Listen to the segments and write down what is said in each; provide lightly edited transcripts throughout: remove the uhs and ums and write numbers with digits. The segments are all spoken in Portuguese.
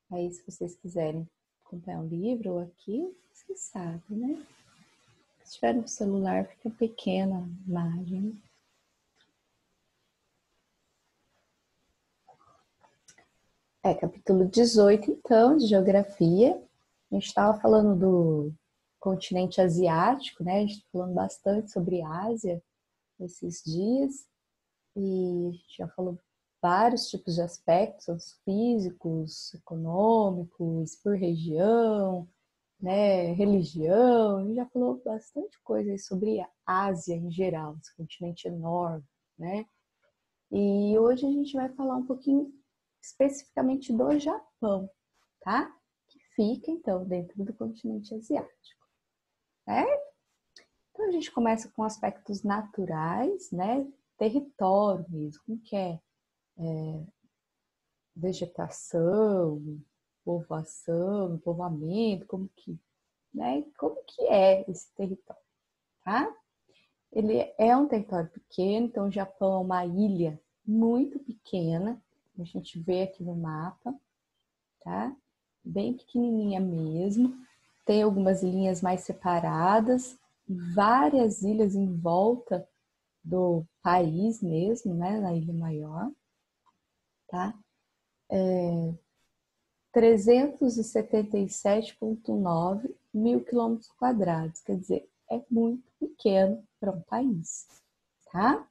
Aí, se vocês quiserem acompanhar um livro ou aqui, vocês sabem, né? Se tiver no celular, fica pequena a imagem. Capítulo 18, então, de Geografia. A gente estava falando do continente asiático, né? A gente está falando bastante sobre Ásia esses dias. E a gente já falou vários tipos de aspectos físicos, econômicos, por região, né, religião. A gente já falou bastante coisa aí sobre a Ásia em geral, esse continente enorme, né? E hoje a gente vai falar um pouquinho especificamente do Japão, tá? Que fica, então, dentro do continente asiático, certo? Então a gente começa com aspectos naturais, né? Território mesmo, como que é vegetação, povoação, povoamento, como que, né? Como que é esse território, tá? Ele é um território pequeno, então o Japão é uma ilha muito pequena, a gente vê aqui no mapa, tá? Bem pequenininha mesmo. Tem algumas ilhinhas mais separadas, várias ilhas em volta do país mesmo, né? Na ilha maior, tá? 377,9 mil quilômetros quadrados, quer dizer, é muito pequeno para um país, tá?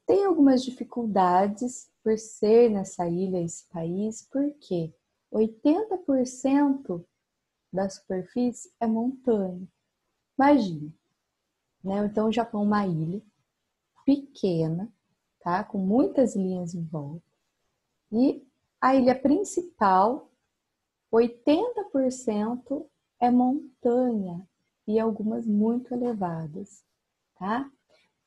Tem algumas dificuldades por ser nessa ilha, esse país, porque 80% da superfície é montanha. Imagina, né? Então o Japão é uma ilha pequena, tá? Com muitas linhas em volta. E a ilha principal, 80% é montanha e algumas muito elevadas, tá?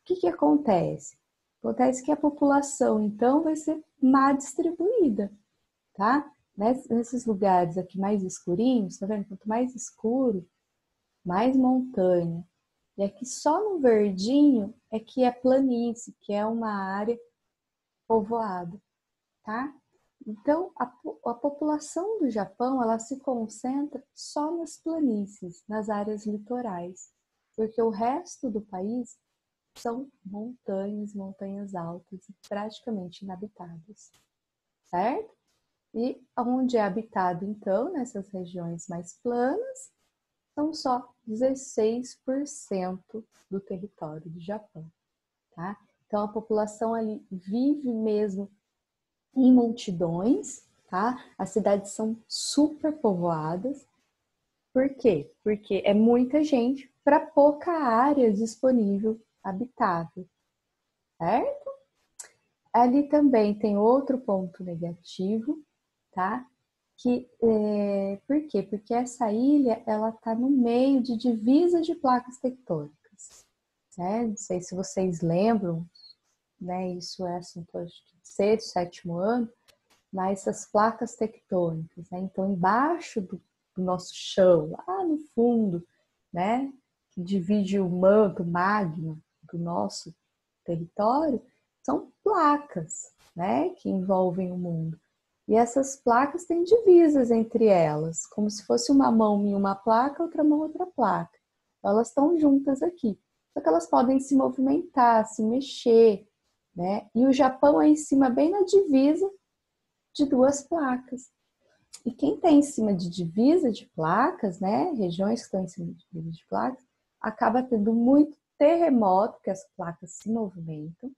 O que acontece? Acontece que a população, então, vai ser má distribuída, tá? Nesses lugares aqui mais escurinhos, tá vendo? Quanto mais escuro, mais montanha. E aqui só no verdinho é que é planície, que é uma área povoada, tá? Então, a população do Japão, ela se concentra só nas planícies, nas áreas litorais, porque o resto do país são montanhas, montanhas altas e praticamente inabitadas, certo? E onde é habitado, então, nessas regiões mais planas, são só 16% do território do Japão, tá? Então, a população ali vive mesmo em multidões, tá? As cidades são super povoadas. Por quê? Porque é muita gente para pouca área disponível habitável, certo? Ali também tem outro ponto negativo, tá? Por quê? Porque essa ilha, ela tá no meio de divisas de placas tectônicas, né? Não sei se vocês lembram, né? Isso é assunto de sexto, sétimo ano, mas essas placas tectônicas, né? Então, embaixo do nosso chão, lá no fundo, né? Que divide o manto, o magma do nosso território, são placas, né? Que envolvem o mundo. E essas placas têm divisas entre elas, como se fosse uma mão em uma placa, outra mão em outra placa. Elas estão juntas aqui. Só que elas podem se movimentar, se mexer, né? E o Japão é em cima, bem na divisa de duas placas. E quem está em cima de divisa de placas, né? Regiões que estão em cima de divisa de placas, acaba tendo muito terremoto, porque as placas se movimentam.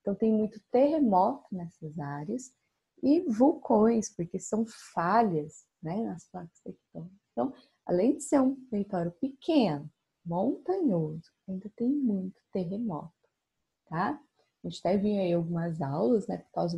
Então tem muito terremoto nessas áreas e vulcões, porque são falhas, né, nas placas tectônicas. Então, além de ser um território pequeno, montanhoso, ainda tem muito terremoto, tá? A gente até viu aí algumas aulas, né, por causa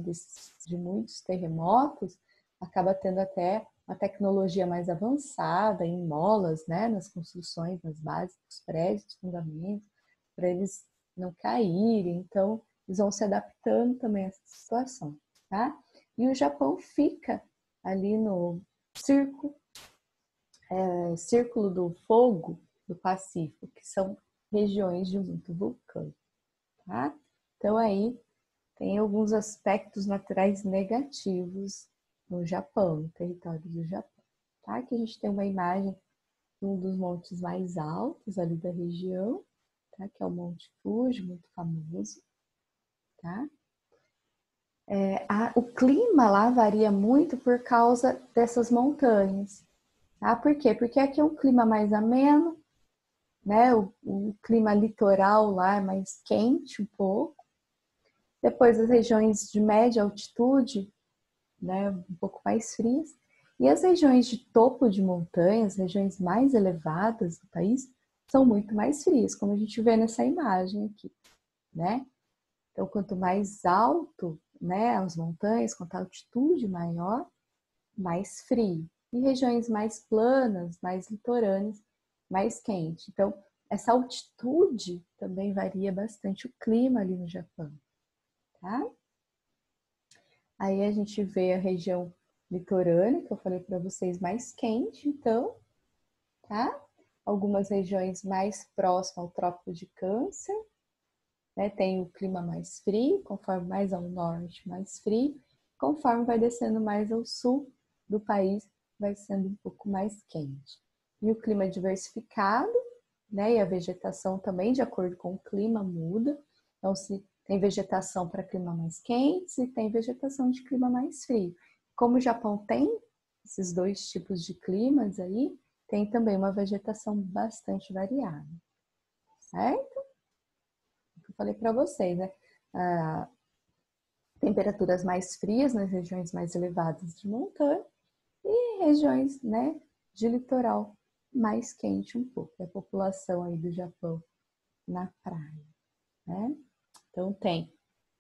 de muitos terremotos, acaba tendo até uma tecnologia mais avançada em molas, né, nas construções, nas bases dos prédios, dos fundamentos, para eles não caírem. Então, eles vão se adaptando também a essa situação, tá? E o Japão fica ali no círculo do fogo do Pacífico, que são regiões de muito vulcão, tá? Então aí tem alguns aspectos naturais negativos no Japão, no território do Japão. Tá? Aqui a gente tem uma imagem de um dos montes mais altos ali da região, tá? Que é o Monte Fuji, muito famoso. Tá? O clima lá varia muito por causa dessas montanhas. Tá? Por quê? Porque aqui é um clima mais ameno, né? O clima litoral lá é mais quente um pouco. Depois as regiões de média altitude, né? Um pouco mais frias. E as regiões de topo de montanha, as regiões mais elevadas do país, são muito mais frias, como a gente vê nessa imagem aqui, né? Então, quanto mais alto, né, as montanhas, quanto a altitude maior, mais frio. E regiões mais planas, mais litorâneas, mais quente. Então, essa altitude também varia bastante o clima ali no Japão, tá? Aí a gente vê a região litorânea, que eu falei para vocês, mais quente, então, tá? Algumas regiões mais próximas ao Trópico de Câncer, né? Tem o clima mais frio, conforme mais ao norte, mais frio. Conforme vai descendo mais ao sul do país, vai sendo um pouco mais quente. E o clima é diversificado, né? E a vegetação também, de acordo com o clima, muda. Então, se tem vegetação para clima mais quente e tem vegetação de clima mais frio. Como o Japão tem esses dois tipos de climas aí, tem também uma vegetação bastante variada, certo? Eu falei para vocês, né? Temperaturas mais frias nas regiões mais elevadas de montanha e regiões, né, de litoral mais quente um pouco. A população aí do Japão na praia, né? Então tem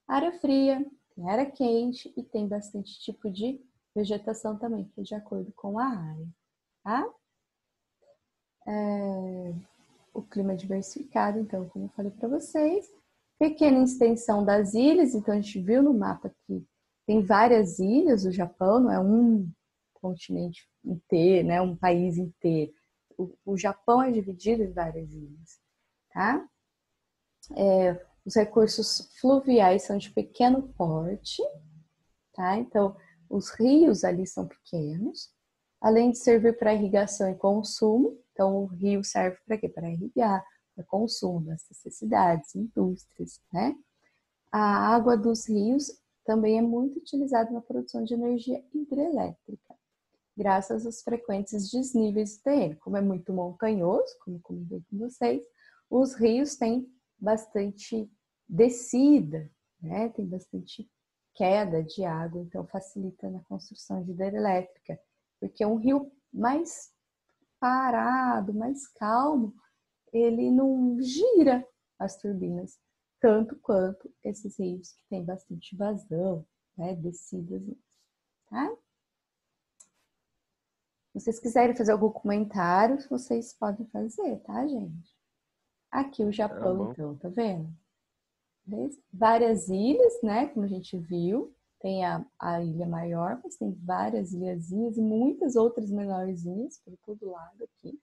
área fria, tem área quente e tem bastante tipo de vegetação também, que é de acordo com a área, tá? O clima é diversificado, então, como eu falei para vocês. Pequena extensão das ilhas, então a gente viu no mapa que tem várias ilhas do Japão, não é um continente inteiro, né? Um país inteiro. O Japão é dividido em várias ilhas, tá? Os recursos fluviais são de pequeno porte, tá? Então, os rios ali são pequenos, além de servir para irrigação e consumo. Então, o rio serve para quê? Para irrigar, para consumo das necessidades, indústrias, né? A água dos rios também é muito utilizada na produção de energia hidrelétrica, graças aos frequentes desníveis do terreno. Como é muito montanhoso, como comentei com vocês, os rios têm bastante descida, né? Tem bastante queda de água, então facilita na construção de hidrelétrica, porque um rio mais parado, mais calmo, ele não gira as turbinas tanto quanto esses rios que têm bastante vazão, né, descidas, tá? Se vocês quiserem fazer algum comentário, vocês podem fazer, tá, gente? Aqui o Tá Japão, bom. então, tá vendo? Várias ilhas, né, como a gente viu. Tem a ilha maior, mas tem várias ilhazinhas e muitas outras menorzinhas por todo lado aqui,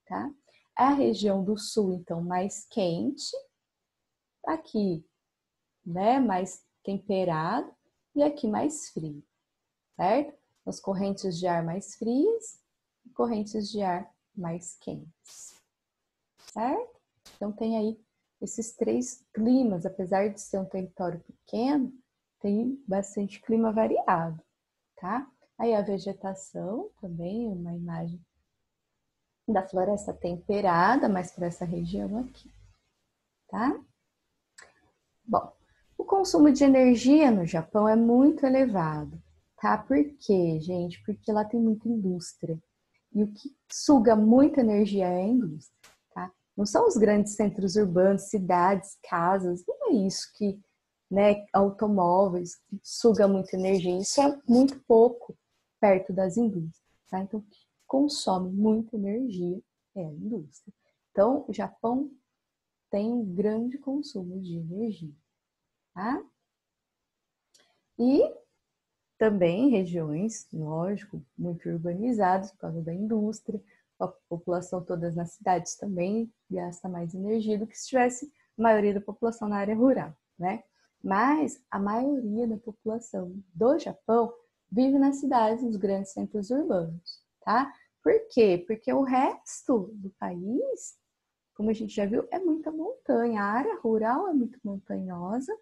tá? A região do sul, então, mais quente. Aqui, né, mais temperado e aqui mais frio, certo? As correntes de ar mais frias e correntes de ar mais quentes, certo? Então tem aí esses três climas, apesar de ser um território pequeno, tem bastante clima variado, tá? Aí a vegetação também, uma imagem da floresta temperada, mas para essa região aqui, tá? Bom, o consumo de energia no Japão é muito elevado, tá? Por quê, gente? Porque lá tem muita indústria. E o que suga muita energia é a indústria, tá? Não são os grandes centros urbanos, cidades, casas, não é isso que, né, automóveis, que suga muita energia. Isso é muito pouco perto das indústrias, tá? Então, o que consome muita energia é a indústria. Então, o Japão tem um grande consumo de energia, tá? E também regiões, lógico, muito urbanizadas por causa da indústria, a população todas nas cidades também gasta mais energia do que se tivesse a maioria da população na área rural, né? Mas a maioria da população do Japão vive nas cidades, nos grandes centros urbanos, tá? Por quê? Porque o resto do país, como a gente já viu, é muita montanha. A área rural é muito montanhosa,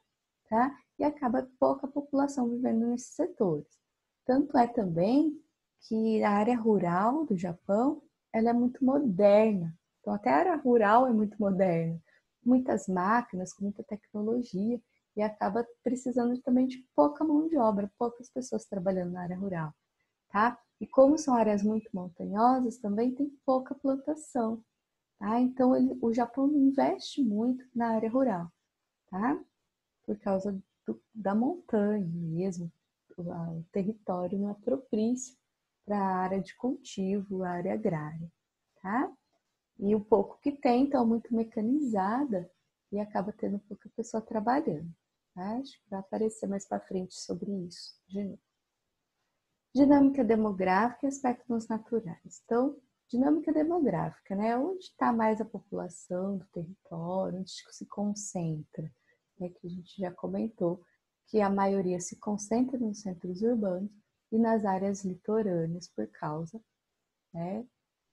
tá? E acaba pouca população vivendo nesses setores. Tanto é também que a área rural do Japão, ela é muito moderna. Então, até a área rural é muito moderna. Muitas máquinas, com muita tecnologia, e acaba precisando também de pouca mão de obra, poucas pessoas trabalhando na área rural, tá? E como são áreas muito montanhosas, também tem pouca plantação, tá? Então, o Japão investe muito na área rural, tá? Por causa da montanha mesmo, o território não é propício para a área de cultivo, a área agrária, tá? E o pouco que tem, então, muito mecanizada e acaba tendo pouca pessoa trabalhando. Tá? Acho que vai aparecer mais para frente sobre isso. De novo. Dinâmica demográfica e aspectos naturais. Então, dinâmica demográfica, né? Onde está mais a população do território, onde se concentra, né? Que a gente já comentou que a maioria se concentra nos centros urbanos e nas áreas litorâneas por causa, né,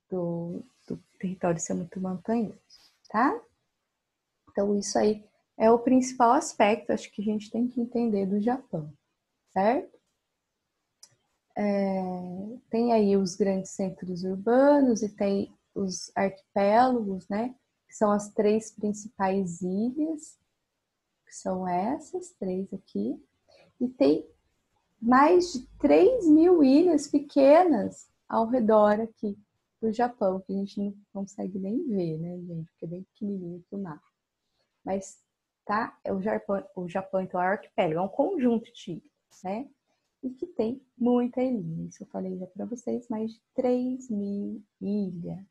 do território ser muito montanhoso, tá? Então, isso aí é o principal aspecto, acho que a gente tem que entender do Japão, certo? Tem aí os grandes centros urbanos e tem os arquipélagos, né? Que são as 3 principais ilhas, que são essas 3 aqui. E tem mais de 3.000 ilhas pequenas ao redor aqui do Japão, que a gente não consegue nem ver, né, gente? Porque é bem pequenininho aqui o mapa. Mas, tá? O Japão, então, é um arquipélago, é um conjunto de ilhas, né? E que tem muita ilha. Isso eu falei já para vocês, mais de 3.000 ilhas,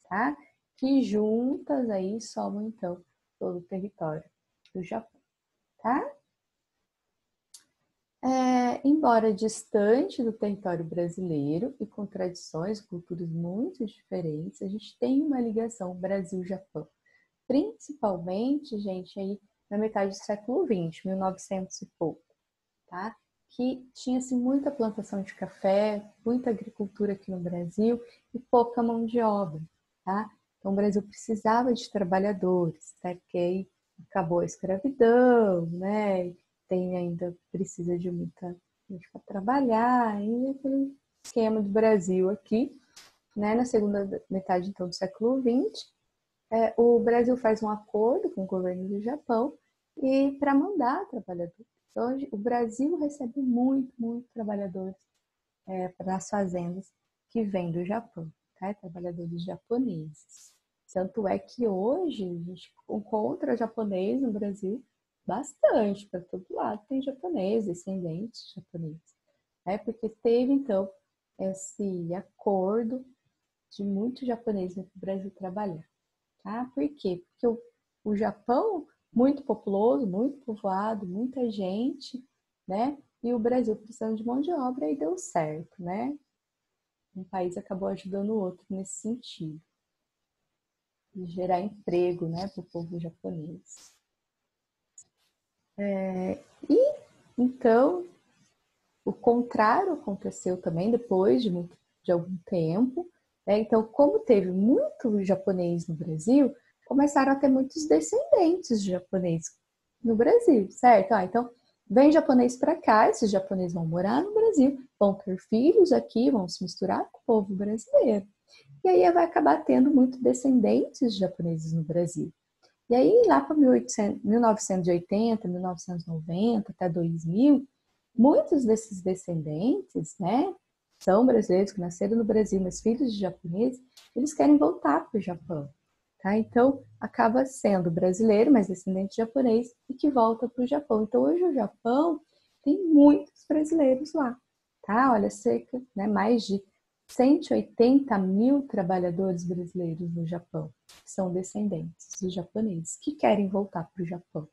tá? Que juntas aí somam, então, todo o território do Japão, tá? Embora distante do território brasileiro e com tradições e culturas muito diferentes, a gente tem uma ligação Brasil-Japão. Principalmente, gente, aí na metade do século XX, 1900 e pouco, tá? Que tinha-se muita plantação de café, muita agricultura aqui no Brasil e pouca mão de obra, tá? Então o Brasil precisava de trabalhadores, tá? Porque aí acabou a escravidão, né? Tem ainda, precisa de muita gente para trabalhar, e aquele esquema do Brasil aqui, né? Na segunda metade, então, do século XX, o Brasil faz um acordo com o governo do Japão e para mandar trabalhadores. Então, hoje, o Brasil recebe muito trabalhadores nas fazendas que vêm do Japão, tá? Trabalhadores japoneses. Tanto é que hoje a gente encontra japonês no Brasil bastante, para todo lado tem japonês, descendentes japoneses, né? Porque teve, então, esse acordo de muitos japoneses no Brasil trabalhar. Tá? Por quê? Porque o Japão, muito populoso, muito povoado, muita gente, né? E o Brasil precisando de mão de obra e deu certo, né? Um país acabou ajudando o outro nesse sentido. De gerar emprego, né, para o povo japonês. E, então, o contrário aconteceu também depois de algum tempo, né? Então, como teve muito japonês no Brasil, começaram a ter muitos descendentes de japonês no Brasil, certo? Então, vem japonês para cá, esses japoneses vão morar no Brasil, vão ter filhos aqui, vão se misturar com o povo brasileiro. E aí vai acabar tendo muitos descendentes de japoneses no Brasil. E aí, lá para 1980, 1990, até 2000, muitos desses descendentes, né, são brasileiros que nasceram no Brasil, mas filhos de japoneses, eles querem voltar para o Japão, tá? Então, acaba sendo brasileiro, mas descendente japonês, e que volta para o Japão. Então, hoje o Japão tem muitos brasileiros lá, tá? Olha, cerca, né, mais de 180.000 trabalhadores brasileiros no Japão, que são descendentes dos japoneses, que querem voltar para o Japão,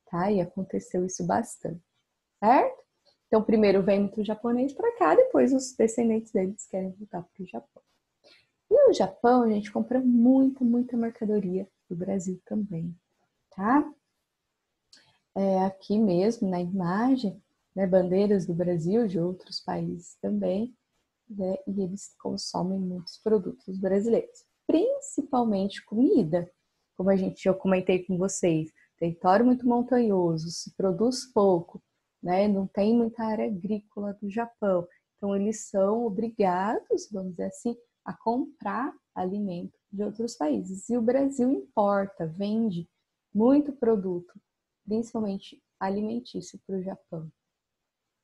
tá? E aconteceu isso bastante, certo? Então, primeiro vem muito japonês para cá, depois os descendentes deles querem voltar para o Japão. E o Japão, a gente compra muita mercadoria do Brasil também, tá? Aqui mesmo na imagem, né, bandeiras do Brasil, de outros países também, né, e eles consomem muitos produtos brasileiros, principalmente comida. Como a gente já comentei com vocês, território muito montanhoso, se produz pouco, né, não tem muita área agrícola do Japão. Então, eles são obrigados, vamos dizer assim, a comprar alimento de outros países. E o Brasil importa, vende muito produto, principalmente alimentício, para o Japão,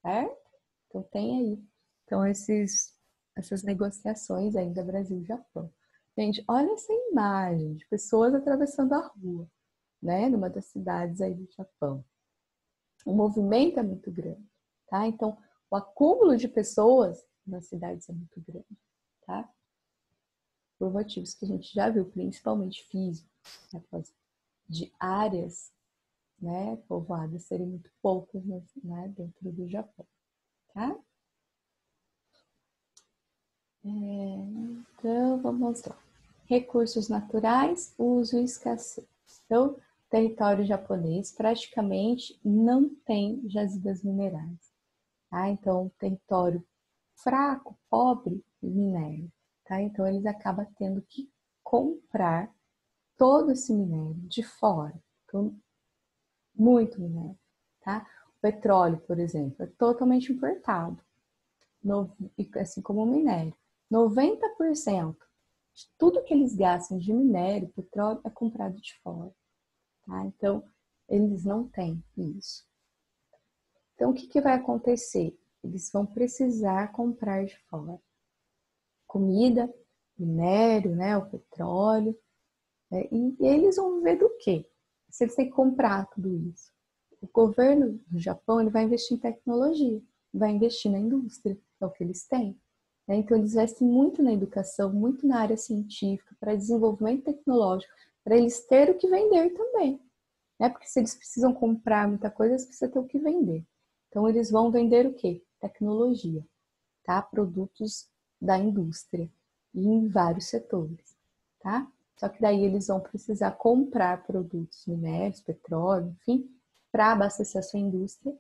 certo? Então, tem aí. Então, essas negociações ainda Brasil e Japão. Gente, olha essa imagem de pessoas atravessando a rua, né? Numa das cidades aí do Japão. O movimento é muito grande, tá? Então, o acúmulo de pessoas nas cidades é muito grande, tá? Por motivos que a gente já viu, principalmente físicos, né? De áreas, né, povoadas serem muito poucas, né, dentro do Japão, tá? Então, vamos lá. Recursos naturais, uso e escassez. Então, território japonês praticamente não tem jazidas minerais. Tá? Então, território fraco, pobre em minério. Tá? Então, eles acabam tendo que comprar todo esse minério de fora. Então, muito minério. Tá? O petróleo, por exemplo, é totalmente importado, assim como o minério. 90% de tudo que eles gastam de minério, petróleo, é comprado de fora. Tá? Então, eles não têm isso. Então, o que vai acontecer? Eles vão precisar comprar de fora comida, minério, né, o petróleo, né, e eles vão viver do quê? Se eles têm que comprar tudo isso. O governo do Japão ele vai investir em tecnologia, vai investir na indústria, é o que eles têm. Né? Então, eles investem muito na educação, muito na área científica, para desenvolvimento tecnológico, para eles terem o que vender também. Né? Porque se eles precisam comprar muita coisa, eles precisam ter o que vender. Então, eles vão vender o quê? Tecnologia, tá? Produtos da indústria, e em vários setores, tá? Só que daí eles vão precisar comprar produtos, minérios, petróleo, enfim, para abastecer a sua indústria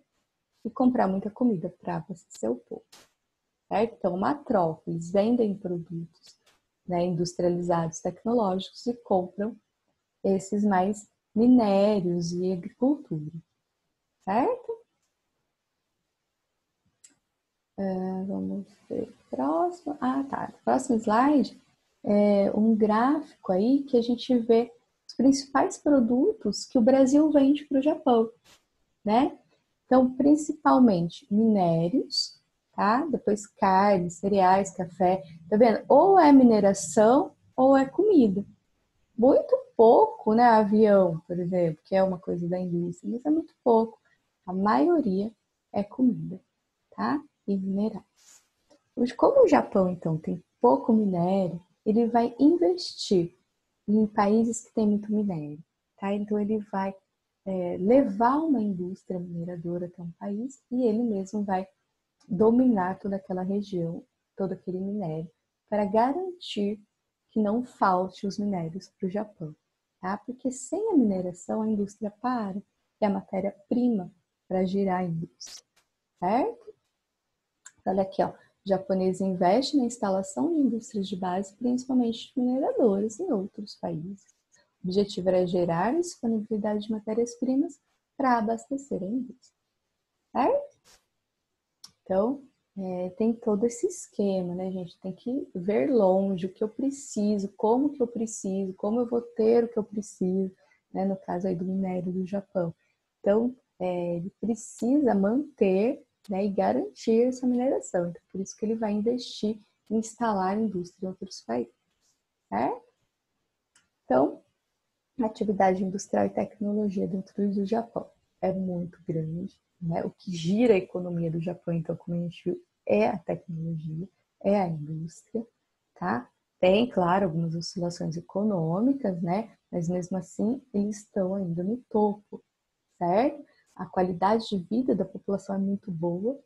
e comprar muita comida para abastecer o povo, certo? Então, uma troca, eles vendem produtos, né, industrializados, tecnológicos e compram esses mais minérios e agricultura, certo? Vamos ver. Próximo. Ah, tá. Próximo slide é um gráfico aí que a gente vê os principais produtos que o Brasil vende para o Japão, né? Então, principalmente minérios, tá? Depois carne, cereais, café. Tá vendo? Ou é mineração ou é comida. Muito pouco, né? Avião, por exemplo, que é uma coisa da indústria, mas é muito pouco. A maioria é comida, tá? E minerais. Como o Japão, então, tem pouco minério, ele vai investir em países que têm muito minério, tá? Então, ele vai levar uma indústria mineradora até um país e ele mesmo vai dominar toda aquela região, todo aquele minério, para garantir que não falte os minérios para o Japão, tá? Porque sem a mineração, a indústria para, é a matéria-prima para girar a indústria, certo? Olha aqui, ó. O japonês investe na instalação de indústrias de base, principalmente mineradoras em outros países. O objetivo era gerar disponibilidade de matérias-primas para abastecer a indústria, certo? Então, tem todo esse esquema, né, gente? Tem que ver longe o que eu preciso, como eu vou ter o que eu preciso, né? No caso aí do minério do Japão. Então, ele precisa manter, né, e garantir essa mineração. Então, por isso que ele vai investir em instalar indústria em outros países, certo? Então, a atividade industrial e tecnologia dentro do Japão é muito grande, né? O que gira a economia do Japão, então, como a gente viu, é a tecnologia, é a indústria, tá? Tem, claro, algumas oscilações econômicas, né? Mas mesmo assim, eles estão ainda no topo, certo? A qualidade de vida da população é muito boa,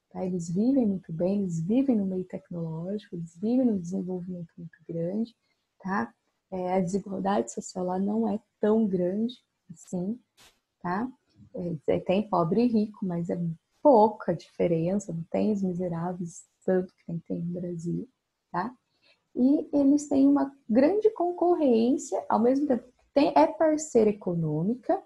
tá? Eles vivem muito bem, eles vivem no meio tecnológico, eles vivem no desenvolvimento muito grande, tá? A desigualdade social lá não é tão grande assim, tá? Tem pobre e rico, mas é pouca diferença, não tem os miseráveis tanto que nem tem no Brasil, tá? E eles têm uma grande concorrência, ao mesmo tempo que é parceira econômica,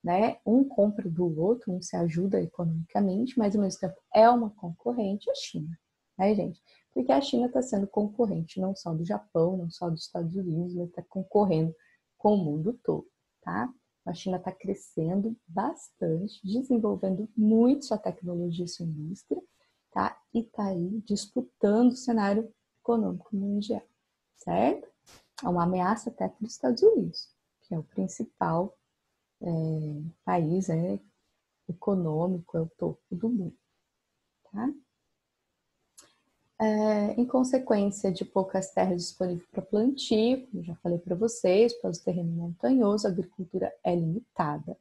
né? Um compra do outro, um se ajuda economicamente, mas ao mesmo tempo é uma concorrente, a China, né, gente? Porque a China está sendo concorrente não só do Japão, não só dos Estados Unidos, mas está concorrendo com o mundo todo, tá? A China está crescendo bastante, desenvolvendo muito sua tecnologia e sua indústria, tá? E está aí disputando o cenário econômico mundial, certo? É uma ameaça até para os Estados Unidos, que é o principal país econômico, é o topo do mundo, tá? Em consequência de poucas terras disponíveis para plantio, como já falei para vocês, para o terreno montanhoso, a agricultura é limitada.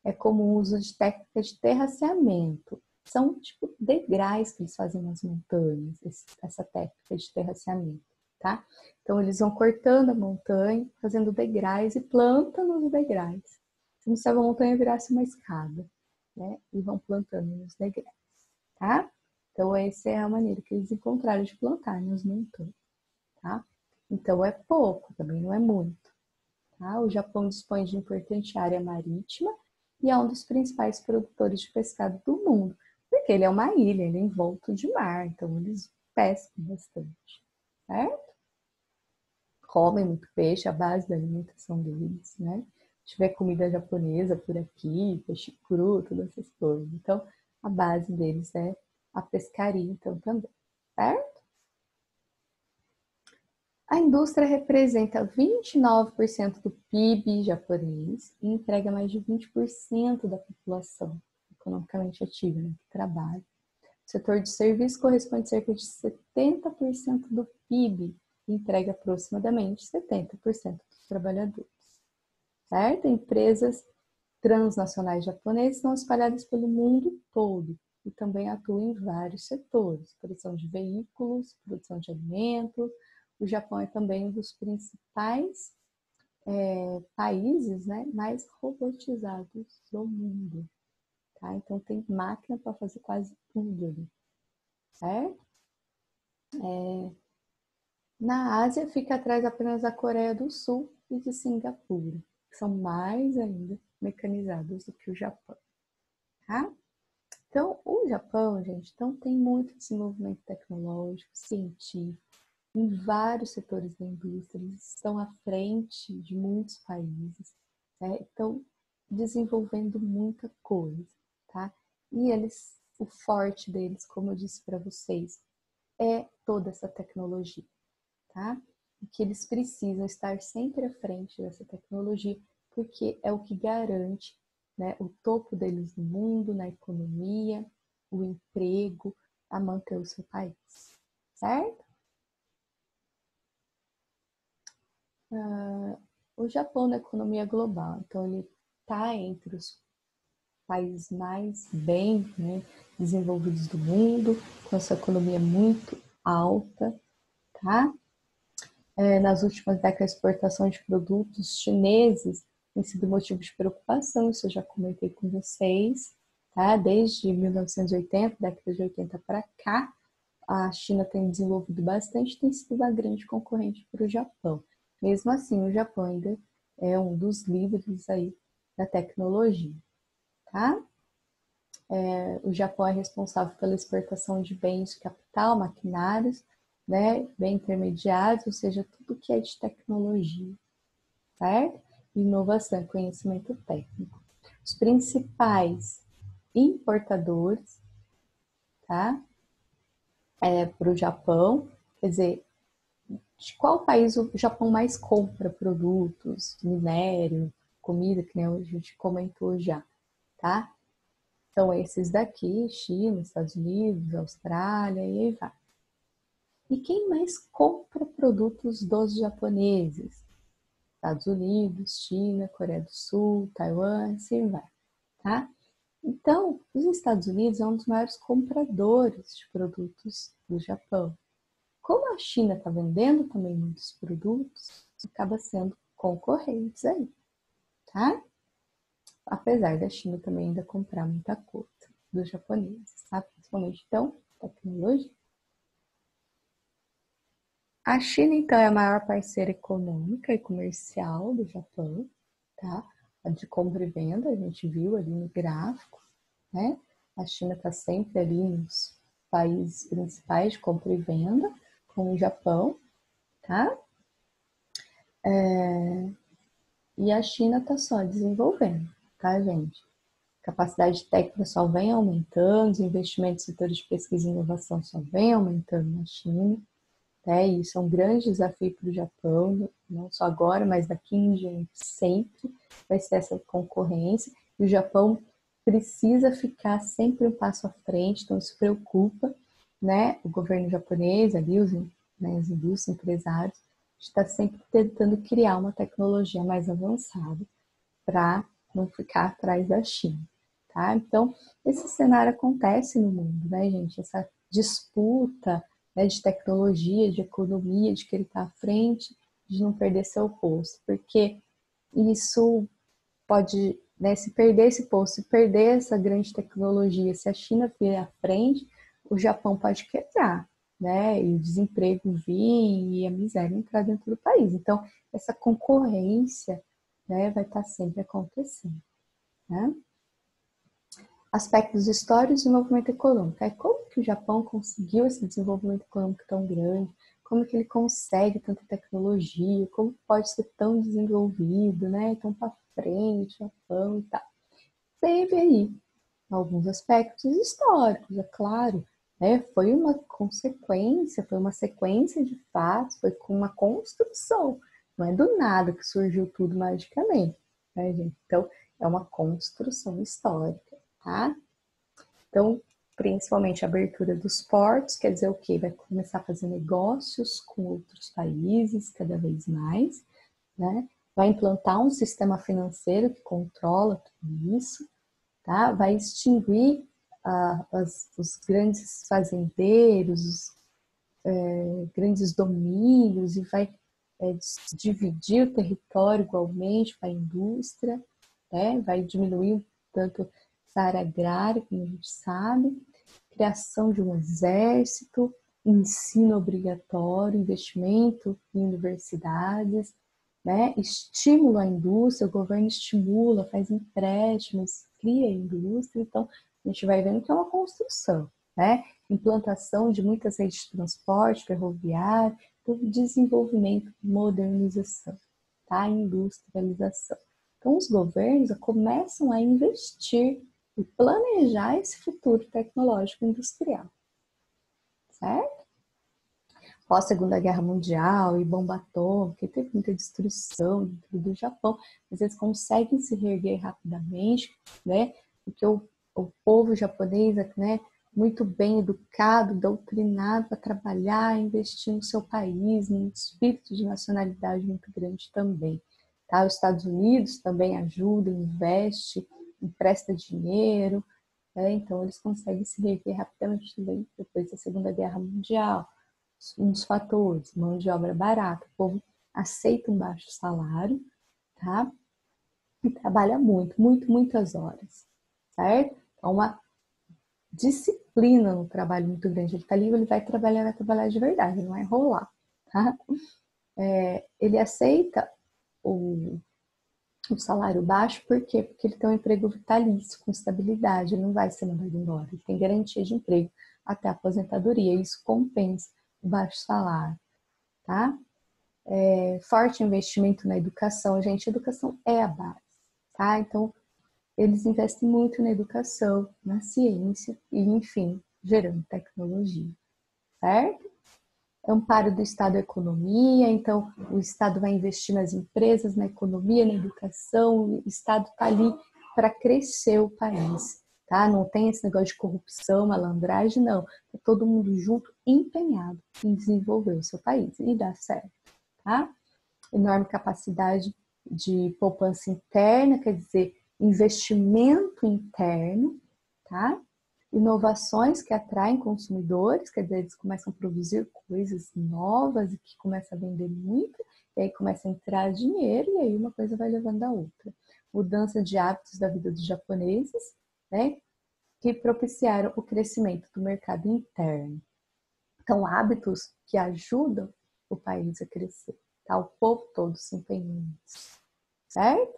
É como o uso de técnicas de terraceamento. São tipo degraus que eles fazem nas montanhas, essa técnica de terraceamento, tá? Então eles vão cortando a montanha, fazendo degraus e plantam nos degraus. Como se a montanha virasse uma escada, né? E vão plantando nos degraus, tá? Então essa é a maneira que eles encontraram de plantar nas montanhas, tá? Então é pouco, também não é muito, tá? O Japão dispõe de importante área marítima e é um dos principais produtores de pescado do mundo, porque ele é uma ilha, ele é envolto de mar, então eles pescam bastante, certo? Comem muito peixe, a base da alimentação deles, né? Se tiver comida japonesa por aqui, peixe cru, todas essas coisas. Então, a base deles é a pescaria, então, também, certo? A indústria representa 29% do PIB japonês e emprega mais de 20% da população economicamente ativa, né, que trabalha. O setor de serviços corresponde a cerca de 70% do PIB e emprega aproximadamente 70% dos trabalhadores. Certo? Empresas transnacionais japonesas estão espalhadas pelo mundo todo e também atuam em vários setores, produção de veículos, produção de alimentos. O Japão é também um dos principais países, né, mais robotizados do mundo. Tá? Então tem máquina para fazer quase tudo ali, certo? Na Ásia fica atrás apenas a Coreia do Sul e de Singapura, que são mais ainda mecanizados do que o Japão, tá? Então, o Japão, gente, então tem muito desenvolvimento tecnológico, científico, em vários setores da indústria, eles estão à frente de muitos países, né? Estão desenvolvendo muita coisa, tá? E eles, o forte deles, como eu disse para vocês, é toda essa tecnologia, tá? E que eles precisam estar sempre à frente dessa tecnologia, porque é o que garante, né, o topo deles no mundo, na economia, o emprego, a manter o seu país, certo? O Japão na economia global, então ele está entre os países mais bem, né, desenvolvidos do mundo, com essa economia muito alta, tá? Nas últimas décadas, a exportação de produtos chineses tem sido motivo de preocupação, isso eu já comentei com vocês, tá? Desde 1980, década de 80 para cá, a China tem desenvolvido bastante, tem sido uma grande concorrente para o Japão. Mesmo assim, o Japão ainda é um dos líderes aí da tecnologia, tá? O Japão é responsável pela exportação de bens de capital, maquinários, né, bem intermediários, ou seja, tudo que é de tecnologia, certo? Inovação e conhecimento técnico. Os principais importadores, tá? Para o Japão, quer dizer, de qual país o Japão mais compra produtos, minério, comida, que nem a gente comentou já, tá? São esses daqui, China, Estados Unidos, Austrália e aí vai. E quem mais compra produtos dos japoneses? Estados Unidos, China, Coreia do Sul, Taiwan, assim vai, tá? Então, os Estados Unidos é um dos maiores compradores de produtos do Japão. Como a China está vendendo também muitos produtos, acaba sendo concorrentes aí, tá? Apesar da China também ainda comprar muita coisa dos japoneses, tá? Principalmente, então, tecnologia. A China, então, é a maior parceira econômica e comercial do Japão, tá? De compra e venda, a gente viu ali no gráfico, né? A China está sempre ali nos países principais de compra e venda, com o Japão, tá? E a China está só desenvolvendo, tá, gente? A capacidade técnica só vem aumentando, os investimentos em setores de pesquisa e inovação só vem aumentando na China, né? E isso é um grande desafio para o Japão, não só agora, mas daqui em diante sempre vai ser essa concorrência. E o Japão precisa ficar sempre um passo à frente, então isso preocupa, né? O governo japonês, ali, as indústrias, empresários, está sempre tentando criar uma tecnologia mais avançada para não ficar atrás da China, tá? Então, esse cenário acontece no mundo, né, gente? Essa disputa, né, de tecnologia, de economia, de querer estar à frente, de não perder seu posto, porque isso pode, né, se perder esse posto, se perder essa grande tecnologia, se a China vir à frente, o Japão pode quebrar, né, e o desemprego vir e a miséria entrar dentro do país. Então, essa concorrência, né, vai estar sempre acontecendo, né? Aspectos históricos e desenvolvimento econômico. É como que o Japão conseguiu esse desenvolvimento econômico tão grande? Como que ele consegue tanta tecnologia? Como pode ser tão desenvolvido, né? Tão para frente, Japão e tal. Teve aí alguns aspectos históricos, é claro, né? Foi uma consequência, foi uma sequência de fatos, foi com uma construção. Não é do nada que surgiu tudo magicamente, né, gente? Então, é uma construção histórica, tá? Então, principalmente a abertura dos portos, quer dizer o quê? Vai começar a fazer negócios com outros países cada vez mais, né? Vai implantar um sistema financeiro que controla tudo isso, tá? Vai extinguir os grandes fazendeiros, os grandes domínios e vai dividir o território igualmente para a indústria, né? Vai diminuir tanto essa área agrária, como a gente sabe, criação de um exército, ensino obrigatório, investimento em universidades, né? Estímulo à indústria, o governo estimula, faz empréstimos, cria a indústria, então a gente vai vendo que é uma construção, né? Implantação de muitas redes de transporte ferroviário, desenvolvimento, modernização, tá? Industrialização. Então os governos começam a investir e planejar esse futuro tecnológico industrial, certo? Pós Segunda Guerra Mundial e bomba atômica, teve muita destruição dentro do Japão, mas eles conseguem se reerguer rapidamente, né? Porque o povo japonês, né, muito bem educado, doutrinado para trabalhar, investir no seu país, num espírito de nacionalidade muito grande também. Tá? Os Estados Unidos também ajudam, investe, empresta dinheiro, né? Então eles conseguem se reerguer rapidamente também depois da Segunda Guerra Mundial. Um dos fatores, mão de obra barata, o povo aceita um baixo salário, tá? E trabalha muito, muitas horas, certo? Então, uma disciplina no trabalho muito grande. Ele tá ali, ele vai trabalhar de verdade, não vai enrolar, tá? Ele aceita o salário baixo, por quê? Porque ele tem um emprego vitalício, com estabilidade, ele não vai ser mandado embora, ele tem garantia de emprego até a aposentadoria, isso compensa o baixo salário, tá? Forte investimento na educação, gente, educação é a base, tá? Então, eles investem muito na educação, na ciência e, enfim, gerando tecnologia, certo? Amparo do Estado à economia, então o Estado vai investir nas empresas, na economia, na educação, o Estado está ali para crescer o país, tá? Não tem esse negócio de corrupção, malandragem, não. É todo mundo junto, empenhado em desenvolver o seu país e dá certo, tá? Enorme capacidade de poupança interna, quer dizer, investimento interno, tá? Inovações que atraem consumidores, quer dizer, eles começam a produzir coisas novas e que começam a vender muito, e aí começa a entrar dinheiro, e aí uma coisa vai levando a outra. Mudança de hábitos da vida dos japoneses, né? que propiciaram o crescimento do mercado interno. Então, hábitos que ajudam o país a crescer, tá? O povo todo se empenhou nisso, certo?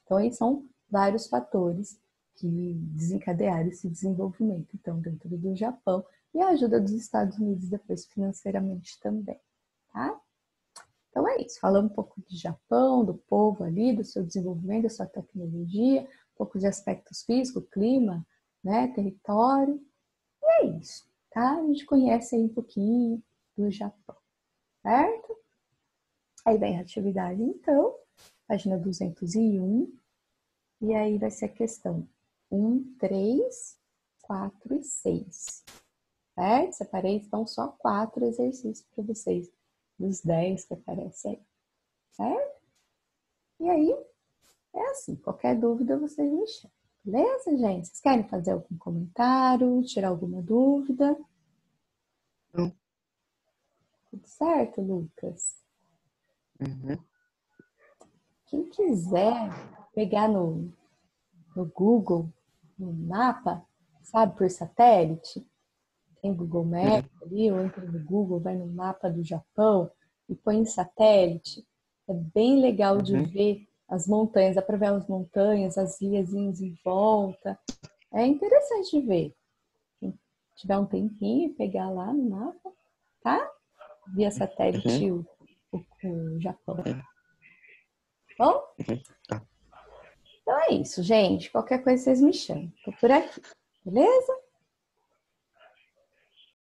Então, aí são vários fatores que desencadearam esse desenvolvimento, então, dentro do Japão e a ajuda dos Estados Unidos depois financeiramente também, tá? Então é isso, falando um pouco de Japão, do povo ali, do seu desenvolvimento, da sua tecnologia, um pouco de aspectos físicos, clima, né, território, e é isso, tá? A gente conhece aí um pouquinho do Japão, certo? Aí vem a atividade, então, página 201, e aí vai ser a questão 1, 3, 4 e 6, certo? Separei, então, só 4 exercícios para vocês, dos 10 que aparecem aí, certo? E aí, é assim, qualquer dúvida vocês me chamam. Beleza, gente? Vocês querem fazer algum comentário, tirar alguma dúvida? Não. Tudo certo, Lucas? Uhum. Quem quiser pegar no Google, no mapa, sabe, por satélite, tem Google Maps ali, ou entra no Google, vai no mapa do Japão e põe em satélite. É bem legal de Uhum. ver as montanhas, dá para ver as montanhas, as ilhazinhas em volta. É interessante de ver. Quem tiver um tempinho, pegar lá no mapa, tá? Via satélite Uhum. o Japão. Uhum. Bom? Tá. Então é isso, gente. Qualquer coisa vocês me chamam. Tô por aqui. Beleza?